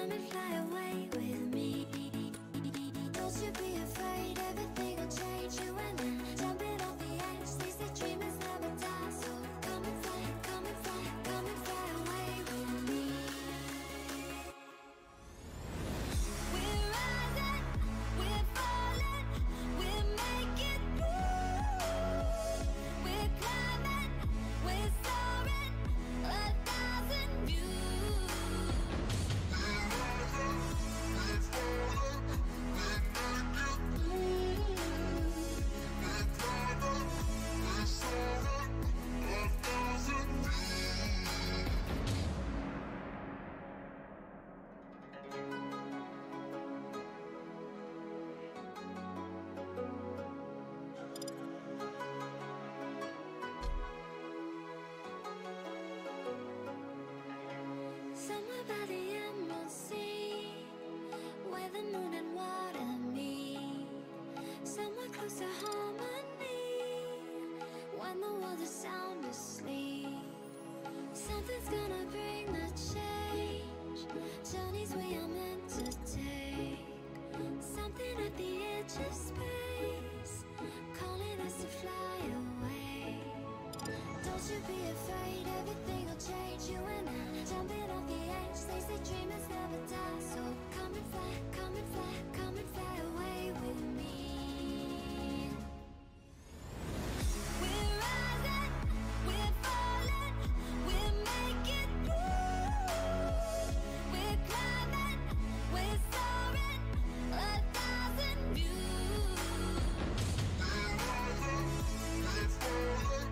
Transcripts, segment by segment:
come and fly away with me. Don't you be afraid, everything will change. You and I, jumping off the edge. They say dreamers never die, so come and fly, come and fly, come and fly away with me. We're rising, we're falling, we're making moves. We're climbing, we're soaring, 1,000 views. We're rising, we're falling, we're making moves. We're climbing, we're soaring, 1,000 views. Somewhere by the emerald sea, where the moon and water meet. Somewhere close to harmony, when the world is sound asleep. Something's gonna bring the change, journeys we are meant to take. Something at the edge of space, calling us to fly away. Don't you be afraid, everything will change. You and I, jumping off the edge. They say dreamers never die, so come and fly, come and fly, come and fly away with me. We're rising, we're falling, we're making moves. We're climbing, we're soaring, 1,000 views. We're rising, we're falling,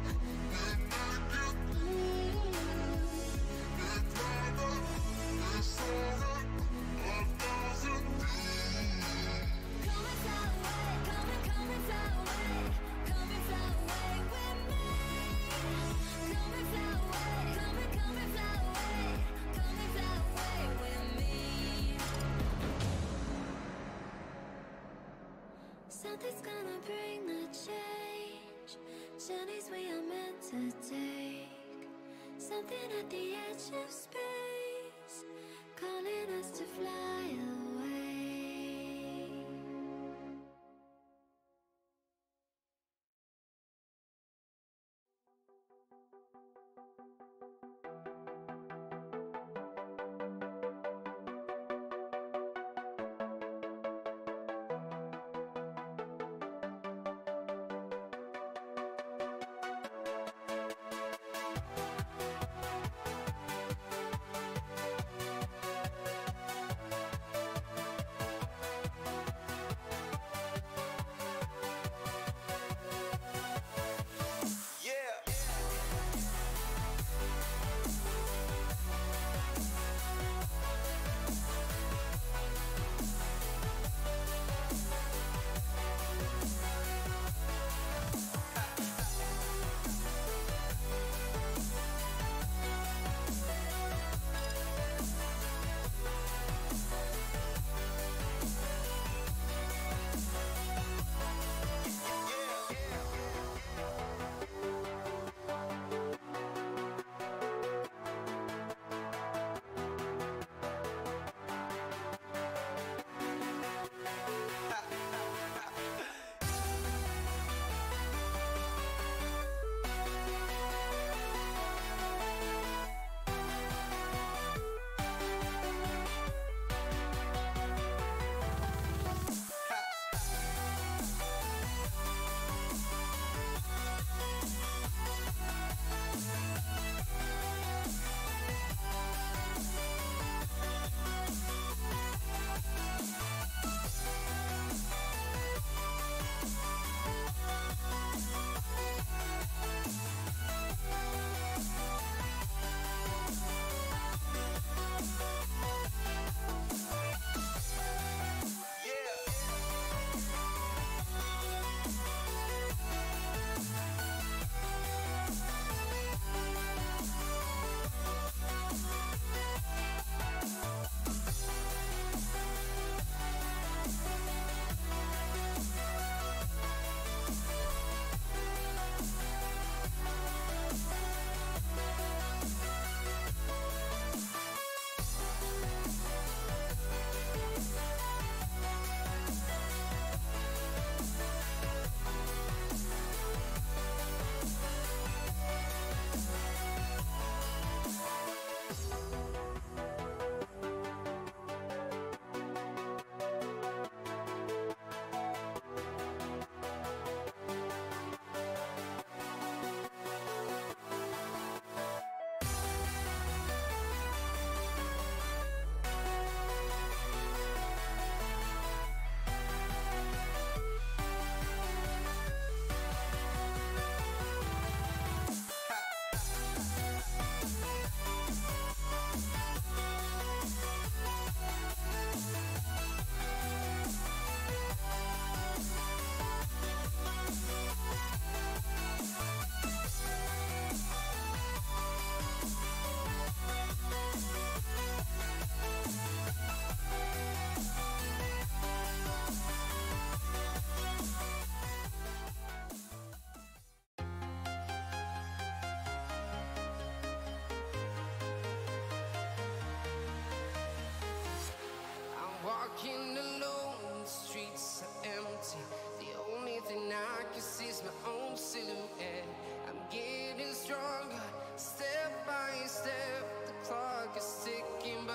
we're making moves. We're climbing, we're soaring, 1,000 views. Come and fly away, come and fly away, come and fly away with me. Come and fly away, come and fly away, come and fly away with me. Something's gonna bring the change, journeys we are meant to take. Something at the edge of space, calling us to fly away.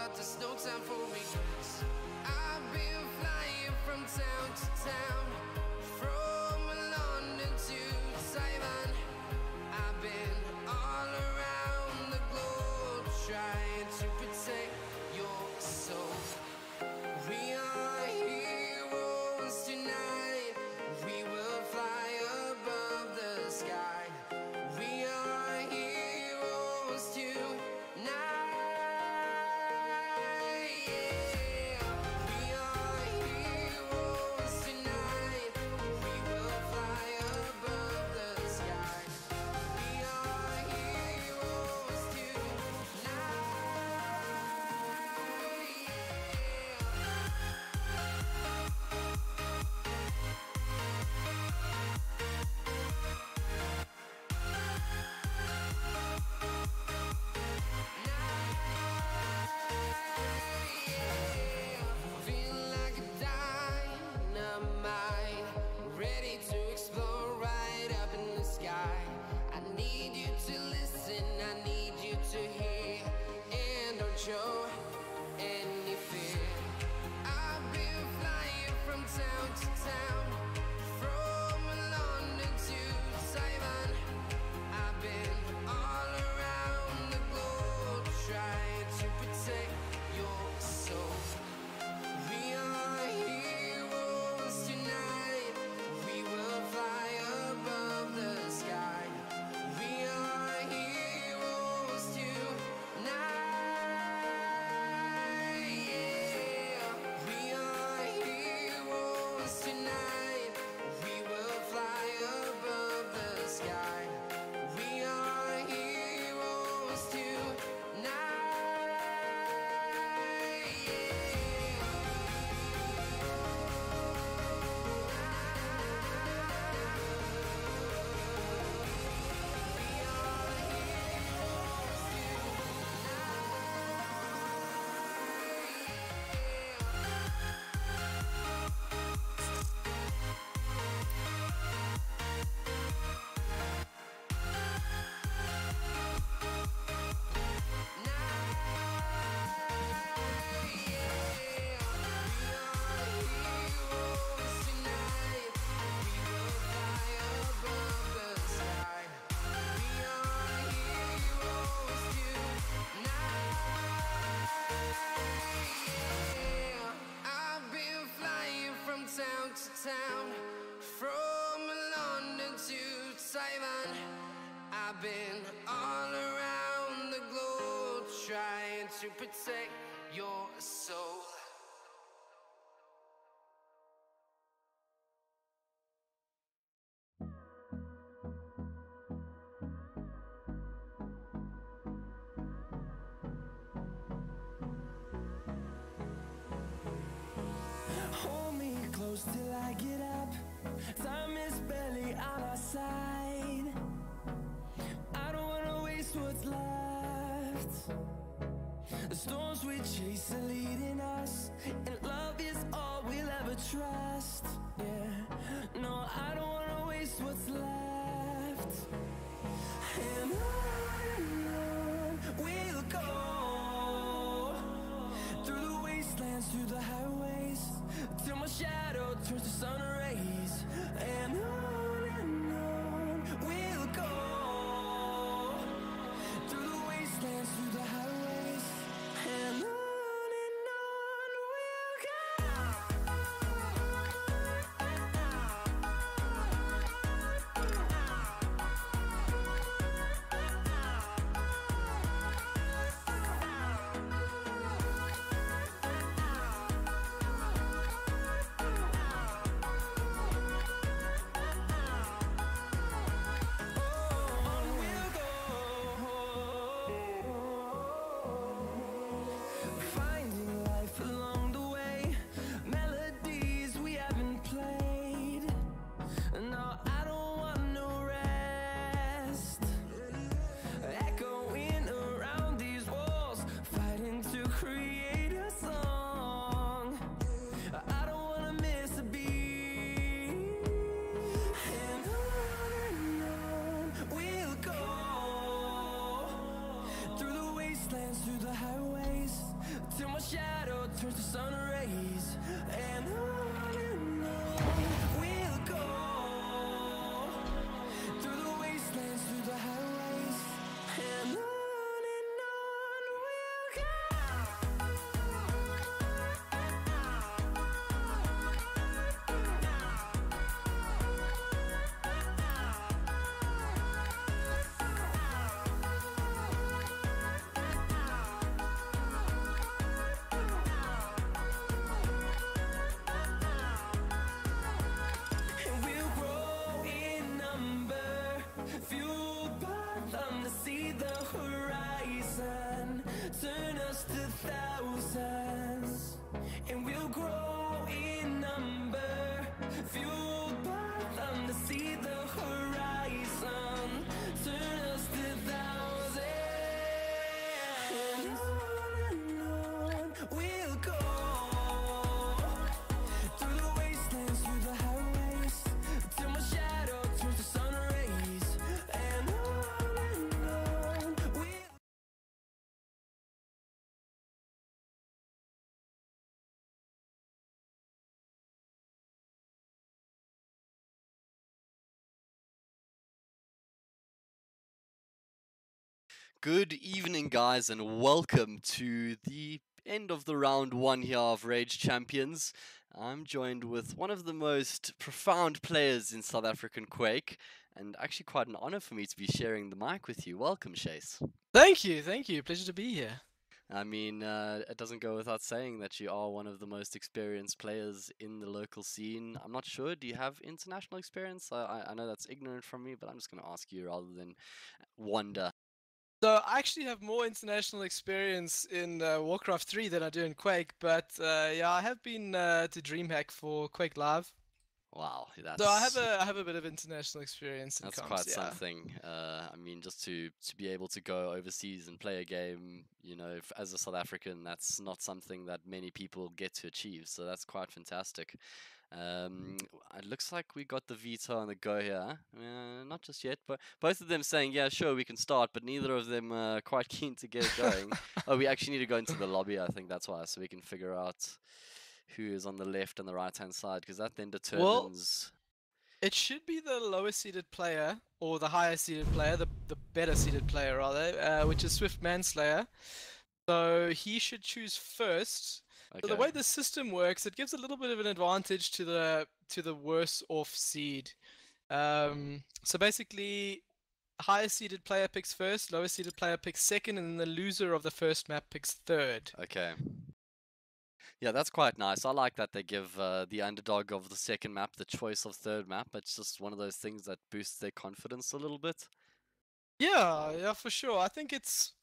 but there's no time for regrets. I've been flying from town to town, from London to Taiwan. I've been all around the globe trying to protect your soul. We are heroes tonight. We will fly above the sky. We are heroes tonight. Yeah. We are heroes tonight. We will fly above the sky. We are heroes tonight. Feel like a dynamite, ready to explode right up in the sky. I need you to listen, I need you to hear, and don't show any fear. I've been flying from town to town, from London to Taiwan. I've been all around the globe trying to protect your soul. We are heroes tonight. We will fly above the sky. We are heroes tonight. Yeah. We are heroes tonight. We will fly above the sky. We are heroes tonight. I've been flying from town to town, from London to Taiwan. I've been all around the globe trying to protect your soul. Hold me close till I get up. Time is barely on our side. I don't wanna waste what's left. The storms we chase are leading us, and love is all we'll ever trust. Yeah, no, I don't wanna waste what's left. And on we'll go, through the wastelands, through the highways, till my shadow turns to sun rays. And on we'll go, through the wastelands, through the highways. And on we'll go. shadow turns to sun rays, and on we'll go through the wastelands, through the highways, and on we'll go. And we'll grow in number, fueled by them to see the horizon, turn us to thousands. And we'll grow in number, fueled by them to see the horizon, turn us to thousands. And on we'll go through the wastelands, through the highways, till my shadow turns to sun rays, and on we'll. Good evening, guys, and welcome to the end of the round one here of Rage Champions. I'm joined with one of the most profound players in South African Quake, and actually quite an honor for me to be sharing the mic with you. Welcome, Shase. Thank you. Pleasure to be here. I mean, it doesn't go without saying that you are one of the most experienced players in the local scene. I'm not sure, do you have international experience? I know that's ignorant from me, but I'm just going to ask you rather than wonder. So I actually have more international experience in Warcraft 3 than I do in Quake, but yeah, I have been to DreamHack for Quake Live. Wow, that's... So I have a bit of international experience in That's comms, quite yeah. something. I mean, just to be able to go overseas and play a game, you know, as a South African, that's not something that many people get to achieve. So that's quite fantastic. It looks like we got the veto on the go here. Not just yet, but both of them saying, yeah, sure, we can start, but neither of them are quite keen to get it going. Oh, we actually need to go into the lobby, I think that's why, so we can figure out who is on the left and the right-hand side, because that then determines... It should be the lower seeded player, or the higher seeded player, the better seeded player rather, which is SwiftManslayer. So he should choose first. So the way the system works, it gives a little bit of an advantage to the worse off seed. So basically, higher seeded player picks first, lower seeded player picks second, and then the loser of the first map picks third. Okay. Yeah, that's quite nice. I like that they give the underdog of the second map the choice of third map. It's just one of those things that boosts their confidence a little bit. Yeah, for sure. I think it's.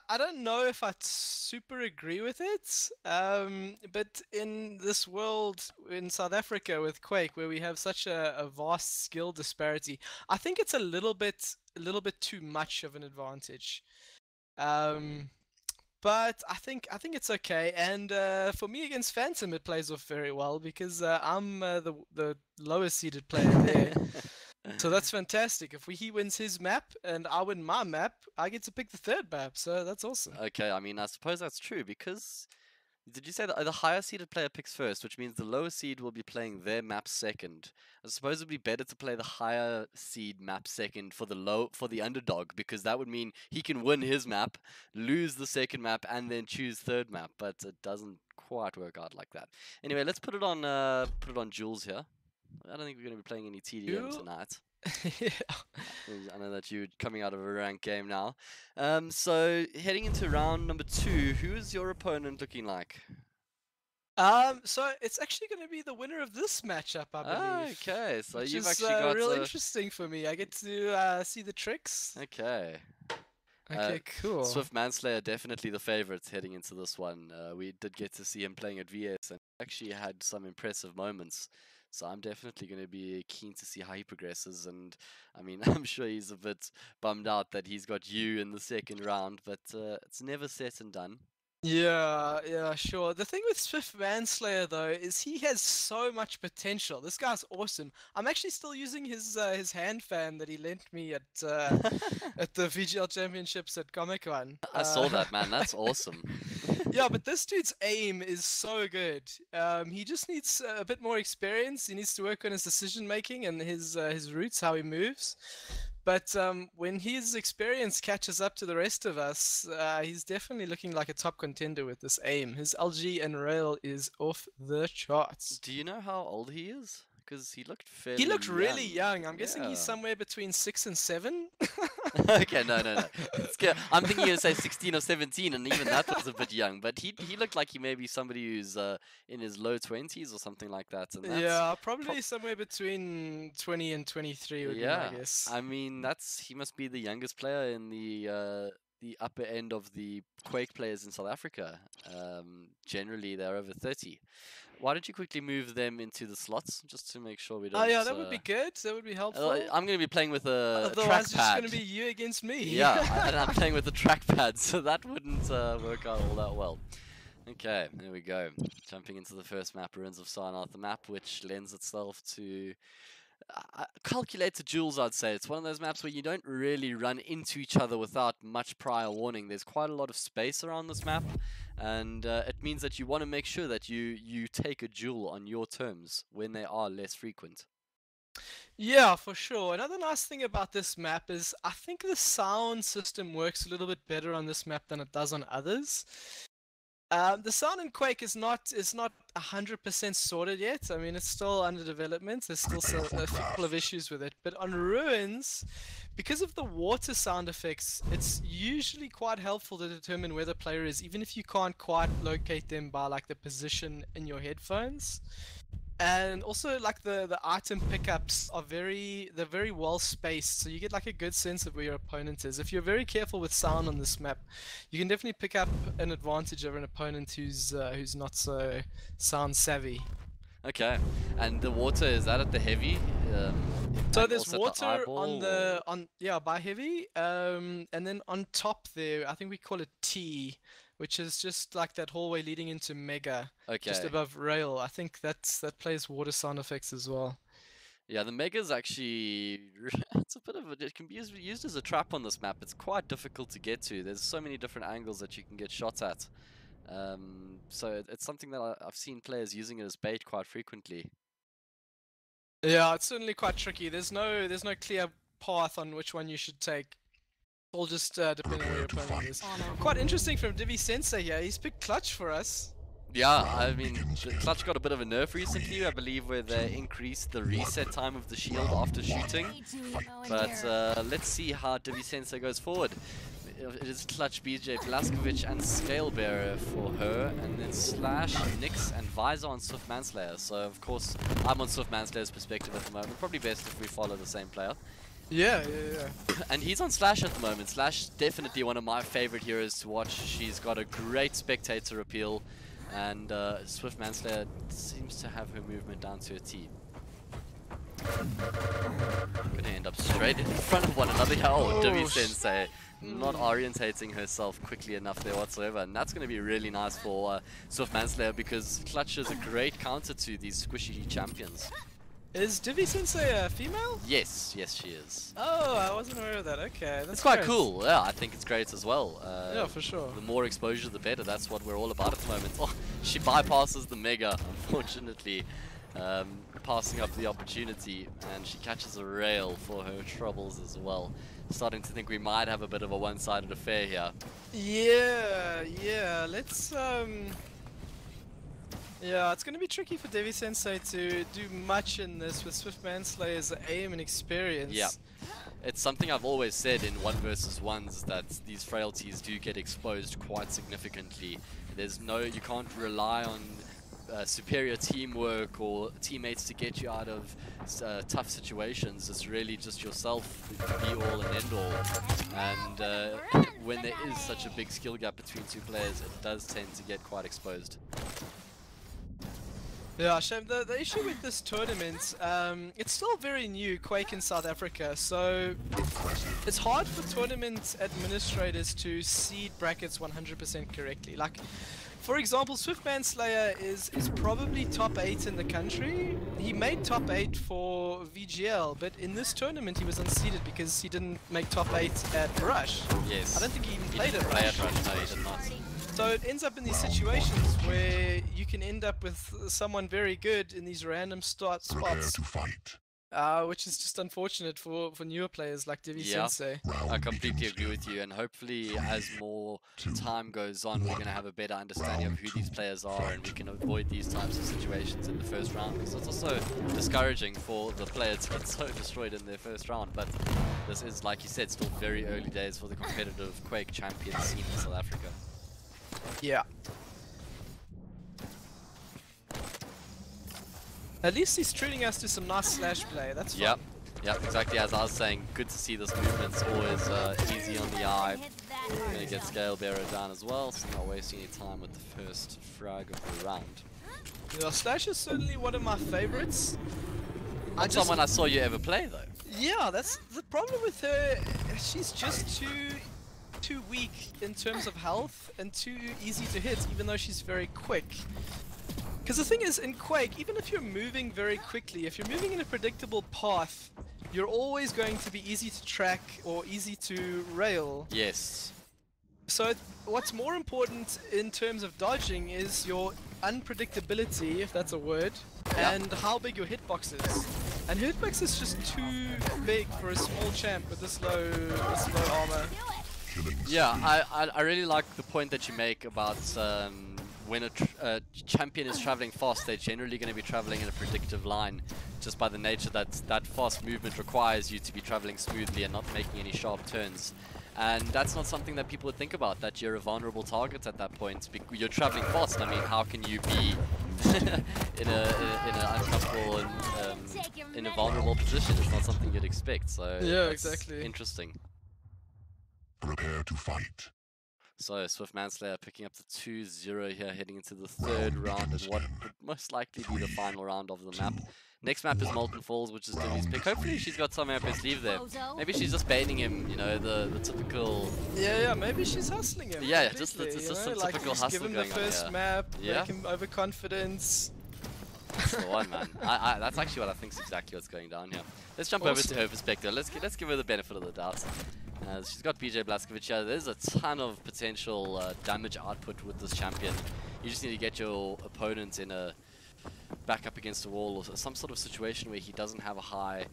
I don't know if I super agree with it, but in this world, in South Africa with Quake, where we have such a vast skill disparity, I think it's a little bit too much of an advantage. But I think it's okay, and for me against Phantom, it plays off very well because I'm the lowest seeded player there. So that's fantastic. If he wins his map and I win my map, I get to pick the third map. So that's awesome. Okay, I mean, I suppose that's true because... Did you say that the higher seeded player picks first, which means the lower seed will be playing their map second? I suppose it would be better to play the higher seed map second for the underdog, because that would mean he can win his map, lose the second map, and then choose third map. But it doesn't quite work out like that. Anyway, let's put it on Jules here. I don't think we're going to be playing any TDM tonight. Yeah. I know that you're coming out of a ranked game now. So heading into round number 2, who is your opponent looking like? So it's actually going to be the winner of this matchup, I believe. Okay, so which you've is actually got real interesting for me. I get to see the tricks. Okay. Okay, cool. SwiftManslayer definitely the favorite heading into this one. We did get to see him playing at VS and actually had some impressive moments. So I'm definitely going to be keen to see how he progresses. And I mean, I'm sure he's a bit bummed out that he's got you in the second round, but it's never set and done. Yeah, sure. The thing with SwiftManslayer though is he has so much potential. This guy's awesome. I'm actually still using his hand fan that he lent me at at the VGL Championships at Comic-Con. I saw that, man. That's awesome. Yeah, but this dude's aim is so good. He just needs a bit more experience. He needs to work on his decision making and his routes, how he moves. But when his experience catches up to the rest of us, he's definitely looking like a top contender with this aim. His LG and rail is off the charts. Do you know how old he is? Because he looked fairly He looked really young. I'm guessing Yeah. he's somewhere between 6 and 7. Okay, no. I'm thinking you'd say 16 or 17, and even that was a bit young. But he looked like he may be somebody who's in his low 20s or something like that. And that's, Yeah, probably somewhere between 20 and 23 would be my guess. I mean, he must be the youngest player in the upper end of the Quake players in South Africa. Generally, they're over 30. Why don't you quickly move them into the slots, just to make sure we don't... Oh yeah, that would be good. That would be helpful. I'm going to be playing with a Otherwise, it's just trackpad. going to be you against me. Yeah, and I'm playing with the trackpad, so that wouldn't work out all that well. Okay, there we go. Jumping into the first map, Ruins of Sarnath, the map which lends itself to calculated duels, I'd say. It's one of those maps where you don't really run into each other without much prior warning. There's quite a lot of space around this map, and it means that you want to make sure that you take a duel on your terms when they are less frequent. Yeah, for sure. Another nice thing about this map is I think the sound system works a little bit better on this map than it does on others. The sound in Quake is not 100% sorted yet. I mean, it's still under development. There's still a couple of issues with it. But on Ruins, because of the water sound effects, it's usually quite helpful to determine where the player is, even if you can't quite locate them by like the position in your headphones. And also, like the item pickups are very well spaced, so you get like a good sense of where your opponent is. If you're very careful with sound on this map, you can definitely pick up an advantage over an opponent who's not so sound savvy. Okay, and the water, is that at the heavy? So and there's also at the water eyeball, on by heavy, and then on top there, I think we call it T, which is just like that hallway leading into Mega, Okay. just above rail. I think that plays water sound effects as well. Yeah, the Mega's actually, it's a bit of it can be used as a trap on this map. It's quite difficult to get to. There's so many different angles that you can get shots at. So it's something that I've seen players using it as bait quite frequently. Yeah, it's certainly quite tricky. There's no clear path on which one you should take. All just depending on where your opponent is. Quite interesting from DiviSensei here. He's picked Clutch for us. Yeah, I mean, Clutch got a bit of a nerf recently, I believe, where they increased the reset time of the shield after shooting. But let's see how DiviSensei goes forward. It is Clutch, BJ, Blaskovic, and Scalebearer for her, and then Slash, Nyx, and Visor on SwiftManslayer. So, of course, I'm on SwiftManslayer's perspective at the moment. Probably best if we follow the same player. Yeah. And he's on Slash at the moment. Slash, definitely one of my favorite heroes to watch. She's got a great spectator appeal, and SwiftManslayer seems to have her movement down to a T. Gonna end up straight in front of one another. Oh, DiviSensei not orientating herself quickly enough there whatsoever, and that's going to be really nice for SwiftManslayer, because Clutch is a great counter to these squishy champions. Is DiviSensei a female? Yes, she is. Oh, I wasn't aware of that. Okay, that's It's quite great. cool. Yeah, I think it's great as well. Yeah, for sure. The more exposure, the better. That's what we're all about at the moment. Oh, she bypasses the Mega, unfortunately, passing up the opportunity, and she catches a rail for her troubles as well. Starting to think we might have a bit of a one-sided affair here. Yeah. Let's yeah, it's gonna be tricky for DiviSensei to do much in this with SwiftManslayer's aim and experience. Yeah. It's something I've always said in 1v1s, that these frailties do get exposed quite significantly. You can't rely on superior teamwork or teammates to get you out of tough situations. It's really just yourself, the be all and end all. And when there is such a big skill gap between two players, it does tend to get quite exposed. Yeah, Shame. The issue with this tournament, it's still very new, Quake in South Africa, so it's hard for tournament administrators to seed brackets 100% correctly. Like, for example, SwiftManslayer is probably top 8 in the country. He made top 8 for VGL, but in this tournament he was unseeded because he didn't make top 8 at Rush. Yes. I don't think he even He played didn't at play Rush. at Rush, no, he did not. So it ends up in these situations where you can end up with someone very good in these random spots, which is just unfortunate for newer players like DiviSensei. I completely agree with you, and hopefully as more time goes on, we're going to have a better understanding of who these players are, and we can avoid these types of situations in the first round, because it's also discouraging for the player to get so destroyed in their first round. But this is, like you said, still very early days for the competitive Quake champion scene in South Africa. Yeah. At least he's treating us to some nice slash play, that's fun. Yep, exactly as I was saying, good to see this movement's always easy on the eye. We're going to get Scale Bearer down as well, so not wasting any time with the first frag of the round. Yeah, Slash is certainly one of my favorites. Not someone I saw you ever play though. Yeah, that's the problem with her. She's just too weak in terms of health and too easy to hit, even though she's very quick. Because the thing is, in Quake, even if you're moving very quickly, if you're moving in a predictable path, you're always going to be easy to track or easy to rail. Yes. So what's more important in terms of dodging is your unpredictability, if that's a word, and how big your hitbox is. And her hitbox is just too big for a small champ with this low armor. Yeah, I really like the point that you make about when a champion is traveling fast, they're generally going to be traveling in a predictive line, just by the nature that that fast movement requires you to be traveling smoothly and not making any sharp turns. And that's not something that people would think about, that you're a vulnerable target at that point. You're traveling fast, I mean, how can you be in a uncomfortable and in a vulnerable position? It's not something you'd expect, so yeah, that's exactly. Interesting. Prepare to fight. So SwiftManslayer picking up the 2-0 here, heading into the third round and what would most likely be the final round of the map. Next map is Molten Falls, which is Divi's pick. Hopefully she's got something up her sleeve there. Maybe she's just baiting him, you know, the typical... Yeah, maybe she's hustling him. Yeah, it's just some like typical hustle give him going the first on map, yeah. make him overconfidence. That's the one, man. That's actually what I think is exactly what's going down here. Let's jump over to her perspective. Let's give her the benefit of the doubt. She's got BJ Blazkowicz here. There's a ton of potential damage output with this champion. You just need to get your opponent in a back up against a wall or some sort of situation where he doesn't have a high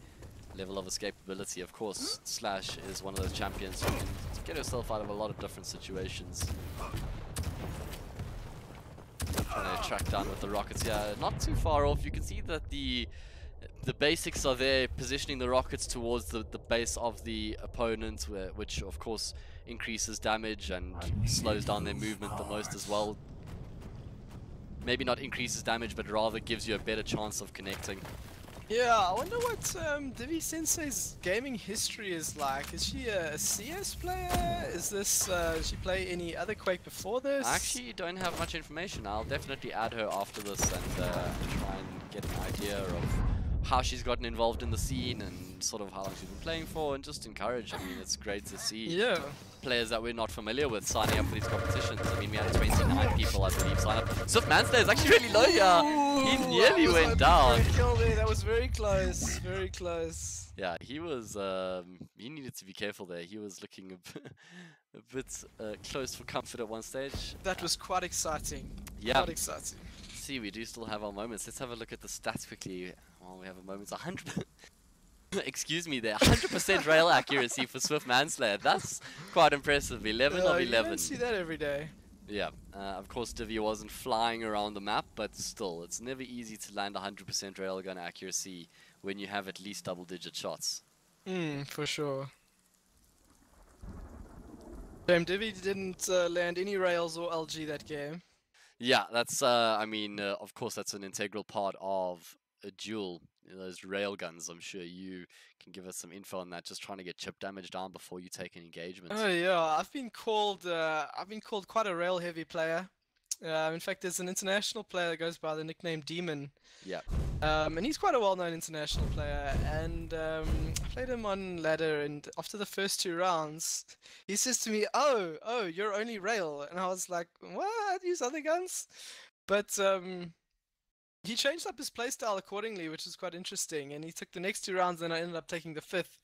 level of escapability. Of course, Slash is one of those champions who can get herself out of a lot of different situations. Trying to track down with the rockets here. Not too far off. You can see that the basics are there, positioning the rockets towards the base of the opponent, which of course increases damage and slows down their movement the most as well. Maybe not increases damage, but rather gives you a better chance of connecting. Yeah, I wonder what DiviSensei's gaming history is like. Is she a CS player? Is this, does she play any other Quake before this? I actually don't have much information. I'll definitely add her after this and try and get an idea of how she's gotten involved in the scene and sort of how long she's been playing for, and just encourage. I mean, it's great to see players that we're not familiar with signing up for these competitions. I mean, we had 29 people, I believe, sign up. SwiftManslayer is actually really low here. He nearly went down. That was very close, very close. Yeah, he was, he needed to be careful there. He was looking a bit close for comfort at one stage. That was quite exciting. Yeah. Quite exciting. See, we do still have our moments. Let's have a look at the stats quickly. While we have a moment, 100. Excuse me, there 100% rail accuracy for SwiftManslayer. That's quite impressive. 11 of 11. You don't see that every day. Yeah, of course Divi wasn't flying around the map, but still, it's never easy to land 100% railgun accuracy when you have at least double-digit shots. For sure. Divi didn't land any rails or LG that game. Yeah, that's, I mean, of course that's an integral part of a duel. You know, those railguns, I'm sure you can give us some info on that, just trying to get chip damage down before you take an engagement. Oh yeah, I've been called quite a rail heavy player. In fact, there's an international player that goes by the nickname Demon. Yeah. And he's quite a well-known international player, and I played him on ladder, and after the first 2 rounds, he says to me, oh, you're only rail. And I was like, what? Use other guns? But he changed up his playstyle accordingly, which is quite interesting, and he took the next 2 rounds, and I ended up taking the 5th.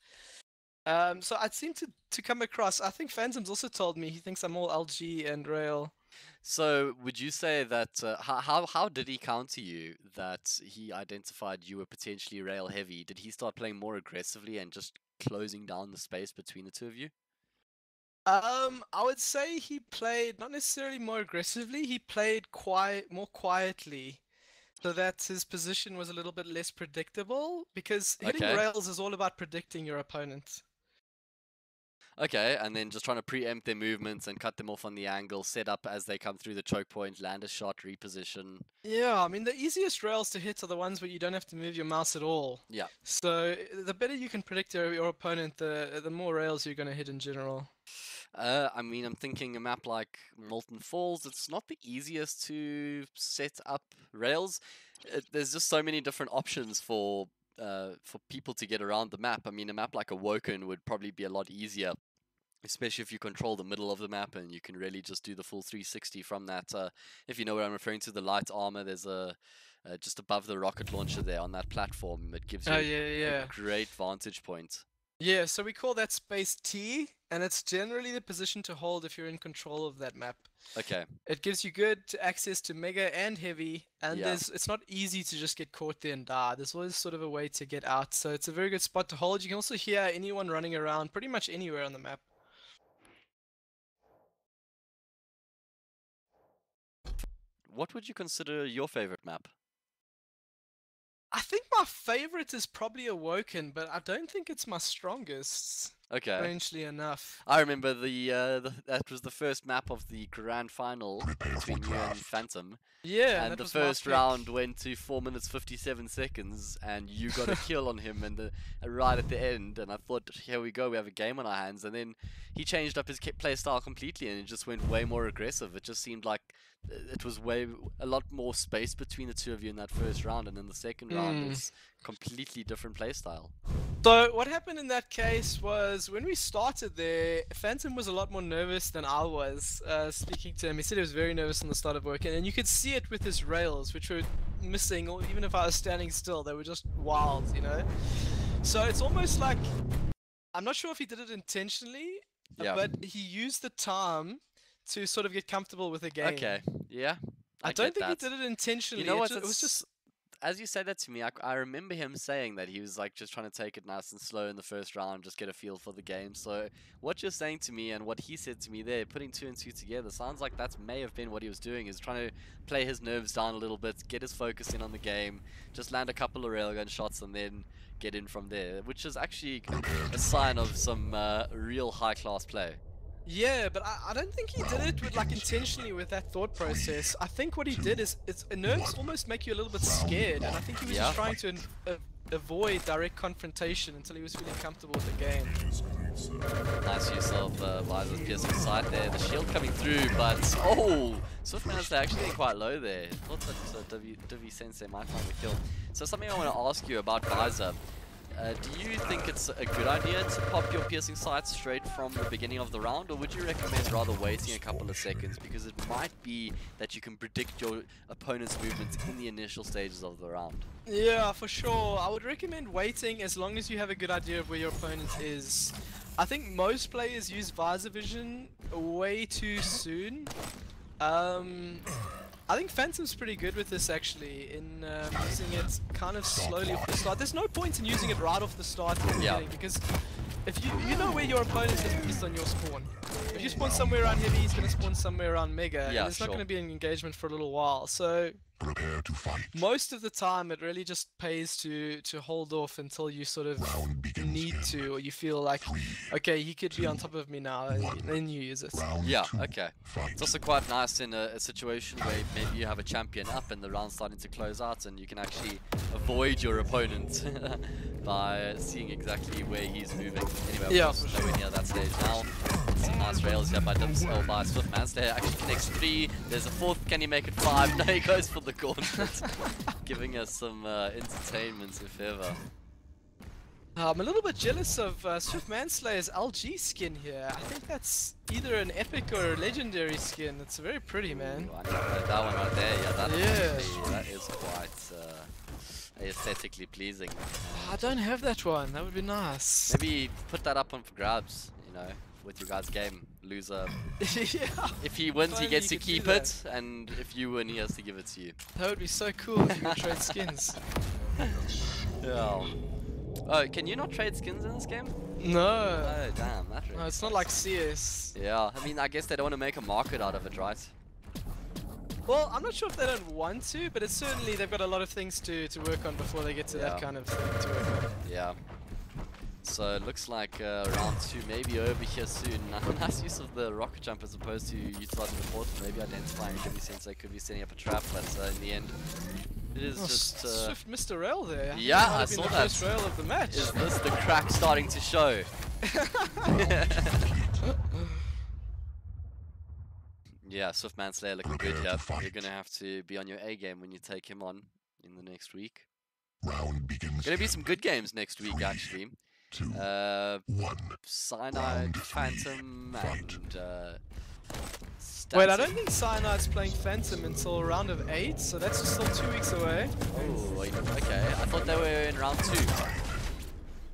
So I seem to come across, I think Phantom's also told me he thinks I'm all LG and rail. So would you say that how did he counter you that he identified you were potentially rail heavy? Did he start playing more aggressively and just closing down the space between the two of you? I would say he played not necessarily more aggressively. He played more quietly, so that his position was a little bit less predictable. Because hitting Okay. rails is all about predicting your opponent. Okay, and then just trying to preempt their movements and cut them off on the angle, set up as they come through the choke point, land a shot, reposition. Yeah, I mean the easiest rails to hit are the ones where you don't have to move your mouse at all. Yeah. So the better you can predict your opponent, the more rails you're going to hit in general. I mean, I'm thinking a map like Molten Falls, it's not the easiest to set up rails. There's just so many different options for people to get around the map. I mean, a map like Awoken would probably be a lot easier, especially if you control the middle of the map and you can really just do the full 360 from that. If you know what I'm referring to, the light armor, there's a just above the rocket launcher there on that platform. It gives you a great vantage point. Yeah, so we call that space T, and it's generally the position to hold if you're in control of that map. Okay. It gives you good access to mega and heavy, and Yeah. it's not easy to just get caught there and die. There's always sort of a way to get out, so it's a very good spot to hold. You can also hear anyone running around pretty much anywhere on the map. What would you consider your favorite map? I think my favorite is probably Awoken, but I don't think it's my strongest. Okay. Strangely enough. I remember that was the first map of the grand final between you and Phantom. Yeah, And that the was my first pick. round went to 4 minutes 57 seconds, and you got a kill on him and right at the end. And I thought, here we go, we have a game on our hands. And then he changed up his play style completely, and it just went way more aggressive. It just seemed like it was a lot more space between the two of you in that first round, and in the second round, it's completely different play style. So what happened in that case was when we started there, Phantom was a lot more nervous than I was. Speaking to him, he said he was very nervous on the start of working, and you could see it with his rails, which were missing. Or even if I was standing still, they were just wild, you know. So it's almost like, I'm not sure if he did it intentionally, Yeah. but he used the time to sort of get comfortable with the game. Okay, yeah. I don't think he did it intentionally. You know what? It was just. As you say that to me, I remember him saying that he was like just trying to take it nice and slow in the first round, just get a feel for the game. So what you're saying to me and what he said to me there, putting 2 and 2 together, sounds like that may have been what he was doing, is trying to play his nerves down a little bit, get his focus in on the game, just land a couple of railgun shots and then get in from there, which is actually a sign of some real high-class play. Yeah, but I don't think he did it with like intentionally with that thought process. I think what he did is nerves almost make you a little bit scared, and I think he was just trying to avoid direct confrontation until he was feeling comfortable with the game. Nice use of Visor's piercing sight there. The shield coming through, but SwiftManslayer actually getting quite low there. Thought that DiviSensei might find the kill. So something I want to ask you about Visor. Do you think it's a good idea to pop your piercing sight straight from the beginning of the round, or would you recommend rather waiting a couple of seconds, because it might be that you can predict your opponent's movements in the initial stages of the round? Yeah, for sure. I would recommend waiting as long as you have a good idea of where your opponent is. I think most players use visor vision way too soon. I think Phantom's pretty good with this actually, in using it kind of slowly off the start. There's no point in using it right off the start in the beginning, because if you know where your opponent is based on your spawn. If you spawn somewhere around heavy, he's going to spawn somewhere around mega, and there's not going to be an engagement for a little while. So Prepare to fight. most of the time it really just pays to hold off until you sort of need to, or you feel like, okay, he could be on top of me now, and then you use it. Yeah, okay. It's also quite nice in a situation where maybe you have a champion up and the round's starting to close out, and you can actually avoid your opponent by seeing exactly where he's moving. Anyway, Yeah, we're nowhere near that stage now. Some nice rails here by SwiftManslayer. Actually connects 3. There's a 4th. Can he make it 5? No, he goes for the gauntlet. Giving us some entertainment, if ever. I'm a little bit jealous of SwiftManslayer's LG skin here. I think that's either an epic or a legendary skin. It's very pretty, man. Ooh, I know that one right there, Yeah. that is quite aesthetically pleasing. I don't have that one. That would be nice. Maybe put that up on for grabs, you know, with your guys' game. Loser. Yeah. If he wins, he Finally gets to you could do keep that. it, and if you win, he has to give it to you. That would be so cool if you could trade skins. Yeah. Oh, can you not trade skins in this game? No. Oh, damn, that really No, it's not sucks. like CS. Yeah, I mean, I guess they don't want to make a market out of it, right? Well, I'm not sure if they don't want to, but it's certainly they've got a lot of things to work on before they get to that Yeah. kind of thing to work on. Yeah. So it looks like round 2 maybe over here soon. Nice use of the rocket jump as opposed to utilizing the portal, maybe identifying DiviSensei could be setting up a trap, but in the end, it is just... Swift missed a rail there. Yeah, Might have I been saw the that. first rail of the match. Is this the crack starting to show? Yeah, SwiftManslayer looking good here. You're going to have to be on your A game when you take him on in the next week. Round begins. Going to be some good games next week, actually. 2, 1. Cyanide, Round 3, Phantom, fight. and Wait, I Stanton. don't think Cyanide's playing Phantom until round of 8, so that's still 2 weeks away. Oh, wait, okay. I thought they were in round 2.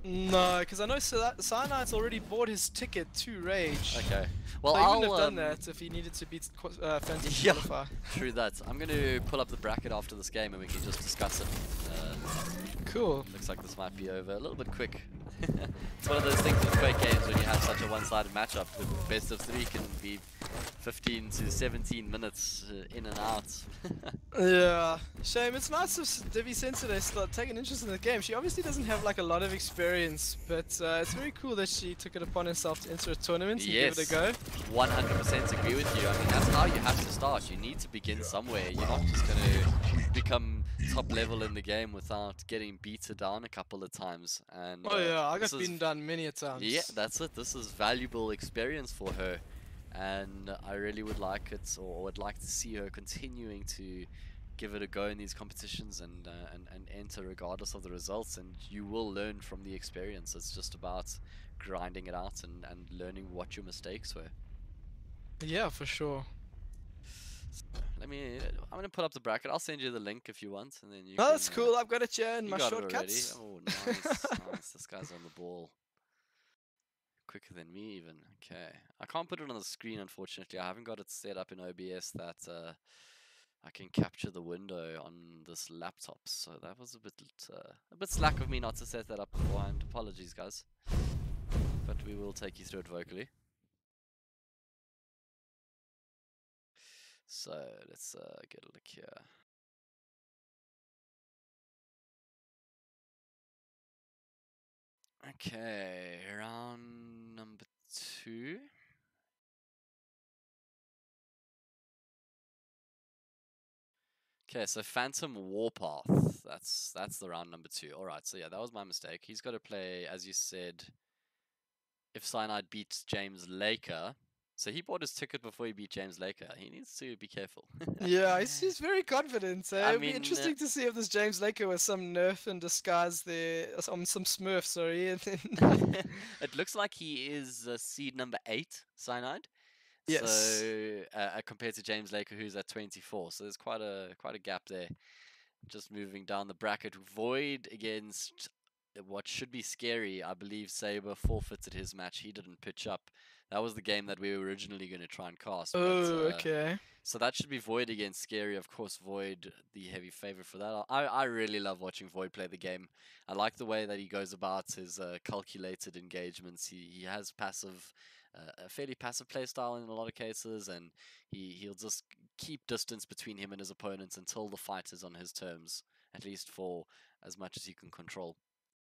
No, because I know Cyanide's already bought his ticket to rAge. Okay. Well, So he I'll wouldn't have done that if he needed to beat Phantom to Yeah. qualify. True that. I'm going to pull up the bracket after this game and we can just discuss it. Cool. Looks like this might be over a little bit quick. It's one of those things with quick games when you have such a one-sided matchup. The best of 3 can be 15 to 17 minutes in and out. Yeah, shame. It's nice of DiviSensei to start taking interest in the game. She obviously doesn't have like a lot of experience, but it's very cool that she took it upon herself to enter a tournament and give it a go. 100% agree with you. I mean, that's how you have to start. You need to begin somewhere. You're not just going to become top level in the game without getting beaten down a couple of times. And Oh yeah, I got this is beaten down many a times. Yeah, that's it. This is valuable experience for her, and I really would like it, or would like to see her continuing to give it a go in these competitions and enter regardless of the results. And you will learn from the experience. It's just about grinding it out and learning what your mistakes were. Yeah, for sure. I'm gonna put up the bracket. I'll send you the link if you want, and then you. Oh, can, that's cool. I've got it here in You my got it already. shortcuts. Oh, nice, nice. This guy's on the ball. Quicker than me, even. Okay. I can't put it on the screen, unfortunately. I haven't got it set up in OBS that I can capture the window on this laptop. So that was a bit slack of me not to set that up beforehand. Apologies, guys. But we will take you through it vocally. So let's get a look here. Okay, round number 2. Okay, so Phantom Warpath. That's the round number 2. All right, so yeah, that was my mistake. He's got to play, as you said, if Cyanide beats James Laker. So he bought his ticket before he beat James Laker. He needs to be careful. Yeah, he's very confident. I It'll be mean, interesting to see if this James Laker was some nerf in disguise there, some Smurf, sorry. And then It looks like he is seed number 8, Cyanide. Yes. So compared to James Laker, who's at 24, so there's quite a gap there. Just moving down the bracket, Void against what should be Scary. I believe Saber forfeited his match. He didn't pitch up. That was the game that we were originally going to try and cast. oh, okay. So that should be Void against Scary. Of course, Void, the heavy favorite for that. I really love watching Void play the game. I like the way that he goes about his calculated engagements. He has a fairly passive playstyle in a lot of cases, and he'll just keep distance between him and his opponents until the fight is on his terms, at least for as much as he can control.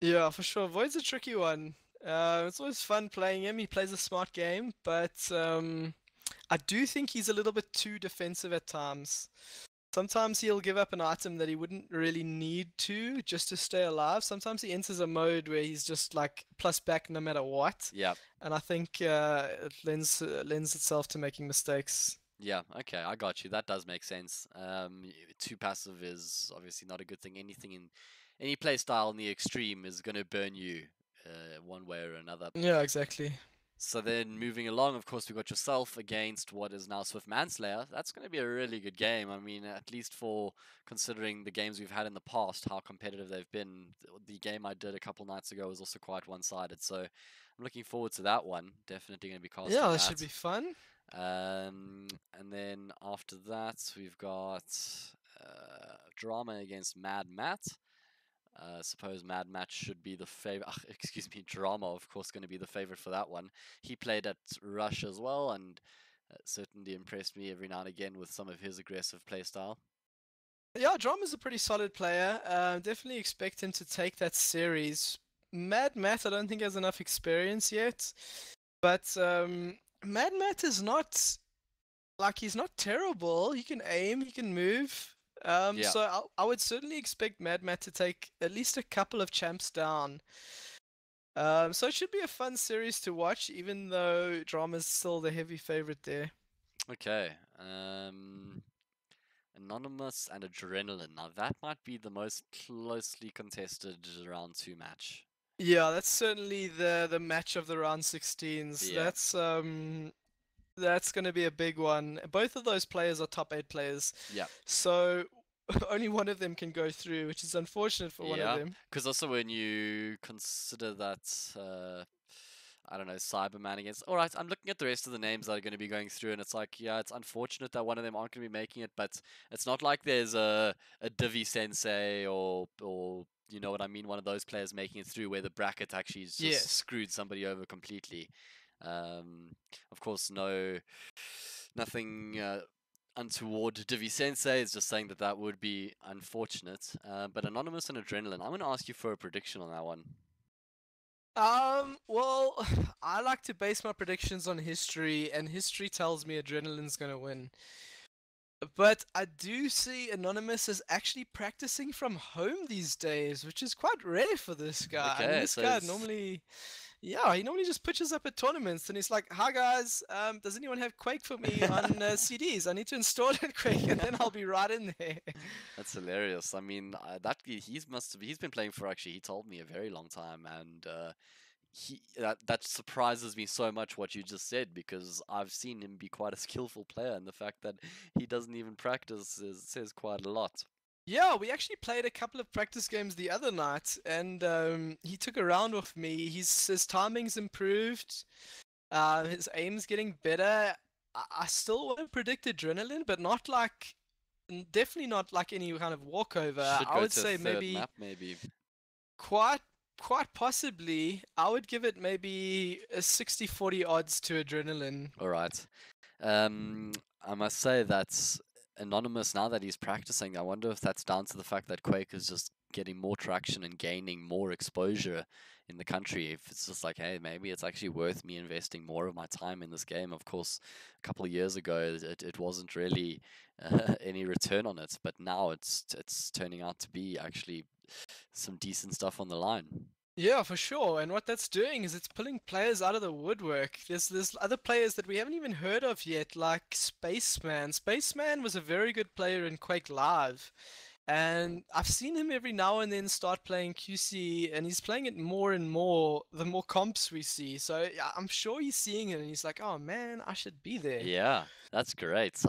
Yeah, for sure. Void's a tricky one. It's always fun playing him. He plays a smart game, but I do think he's a little bit too defensive at times. Sometimes he'll give up an item that he wouldn't really need to just to stay alive. Sometimes he enters a mode where he's just like plus back no matter what. Yeah. And I think it lends itself to making mistakes. Yeah, okay, I got you. That does make sense. Too passive is obviously not a good thing. Anything in any play style in the extreme is going to burn you one way or another. Yeah, exactly. So then moving along, of course, we got yourself against what is now SwiftManslayer. That's going to be a really good game. I mean, at least for considering the games we've had in the past, how competitive they've been. The game I did a couple nights ago was also quite one-sided. So I'm looking forward to that one. Definitely going to be casting Yeah, that. that should be fun. And then after that, we've got drama against Mad Matt. Suppose Mad Matt should be the favorite. Excuse me, drama, of course, going to be the favorite for that one. He played at Rush as well, and certainly impressed me every now and again with some of his aggressive playstyle. Yeah, Drama's a pretty solid player. Definitely expect him to take that series. Mad Matt, I don't think has enough experience yet, but Mad Matt is not like he's not terrible. He can aim, he can move. Yeah. So I would certainly expect Mad Matt to take at least a couple of champs down. So it should be a fun series to watch, even though Drama's still the heavy favorite there. Okay. Anonymous and Adrenaline. Now that might be the most closely contested round 2 match. Yeah, that's certainly the match of the round 16s. Yeah. That's going to be a big one. Both of those players are top 8 players. Yeah. So only one of them can go through, which is unfortunate for one of them. Because also when you consider that, I don't know, Cyberman against... Alright, I'm looking at the rest of the names that are going to be going through, and it's like, yeah, it's unfortunate that one of them aren't going to be making it, but it's not like there's a DiviSensei or you know what I mean, one of those players making it through where the bracket actually just screwed somebody over completely. Of course, nothing untoward DiviSensei. Is just saying that would be unfortunate. But Anonymous and Adrenaline, I'm going to ask you for a prediction on that one. Well, I like to base my predictions on history, and history tells me Adrenaline's going to win. But I do see Anonymous is actually practicing from home these days, which is quite rare for this guy. Okay, I mean, this so guy normally... Yeah, he normally just pitches up at tournaments and he's like, "Hi guys, does anyone have Quake for me on CDs? I need to install it Quake, and then I'll be right in there." That's hilarious. I mean, he's been playing for, actually, he told me, a very long time, and that surprises me so much what you just said, because I've seen him be quite a skillful player, and the fact that he doesn't even practice says quite a lot. Yeah, we actually played a couple of practice games the other night, and he took a round with me. His timing's improved, his aim's getting better. I still want to predict Adrenaline, but not like, definitely not like any kind of walkover. I would say maybe quite possibly. I would give it maybe a 60-40 odds to Adrenaline. All right. I must say that Anonymous, now that he's practicing, I wonder if that's down to the fact that Quake is just getting more traction and gaining more exposure in the country. If it's just like, hey, maybe it's actually worth me investing more of my time in this game. Of course, a couple of years ago, it wasn't really any return on it, but now it's turning out to be actually some decent stuff on the line. Yeah, for sure. And what that's doing is it's pulling players out of the woodwork. There's other players that we haven't even heard of yet, like Spaceman. Spaceman was a very good player in Quake Live. And I've seen him every now and then start playing QC, and he's playing it more and more the more comps we see. So yeah, I'm sure he's seeing it, and he's like, "Oh man, I should be there." Yeah, that's great.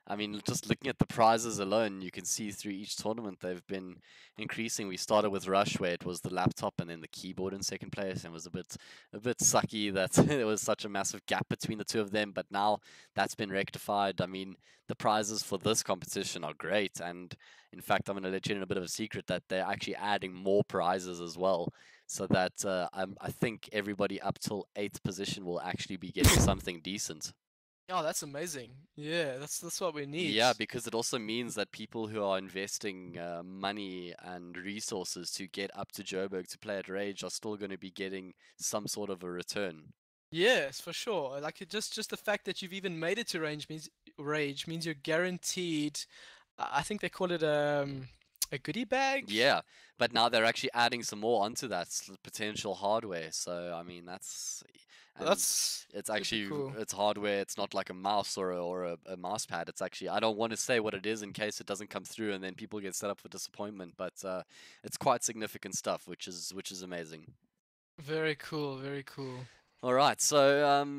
I mean, just looking at the prizes alone, you can see through each tournament they've been increasing. We started with Rush, where it was the laptop and then the keyboard in second place, and it was a bit sucky that there was such a massive gap between the two of them. But now that's been rectified. I mean, the prizes for this competition are great, and in fact, I'm going to let you in a bit of a secret that they're actually adding more prizes as well, so that I think everybody up till 8th position will actually be getting something decent. Oh, that's amazing. Yeah, that's what we need. Yeah, because it also means that people who are investing money and resources to get up to Joburg to play at rAge are still going to be getting some sort of a return. Yes, for sure. Like just the fact that you've even made it to rAge means you're guaranteed. I think they call it a goodie bag. Yeah, but now they're actually adding some more onto that potential hardware. So I mean, it's actually cool. It's hardware. It's not like a mouse or a mouse pad. It's actually, I don't want to say what it is in case it doesn't come through and then people get set up for disappointment. But it's quite significant stuff, which is amazing. Very cool. Very cool. All right, so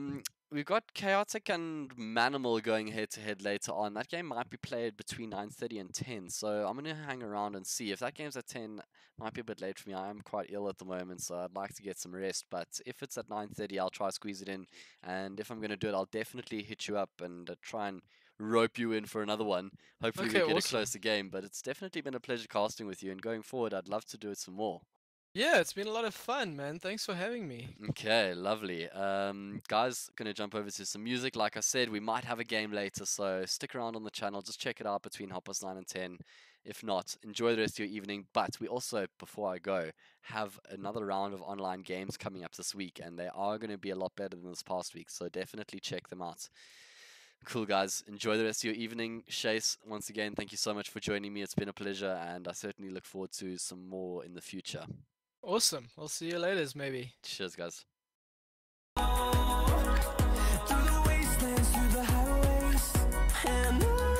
we've got Chaotic and Manimal going head-to-head later on. That game might be played between 9:30 and 10, so I'm going to hang around and see. If that game's at 10, might be a bit late for me. I am quite ill at the moment, so I'd like to get some rest. But if it's at 9:30, I'll try to squeeze it in. And if I'm going to do it, I'll definitely hit you up and try and rope you in for another one. Hopefully we Okay, get a awesome. closer game, but it's definitely been a pleasure casting with you, and going forward, I'd love to do it some more. Yeah, it's been a lot of fun, man. Thanks for having me. Okay, lovely. Guys, gonna jump over to some music. Like I said, we might have a game later, so stick around on the channel. Just check it out between 9:30 and 10. If not, enjoy the rest of your evening. But we also, before I go, have another round of online games coming up this week, and they are going to be a lot better than this past week, so definitely check them out. Cool, guys. Enjoy the rest of your evening. Shase, once again, thank you so much for joining me. It's been a pleasure, and I certainly look forward to some more in the future. Awesome. I'll see you later, maybe. Cheers, guys. Through the wastelands, through the highways, and on we'll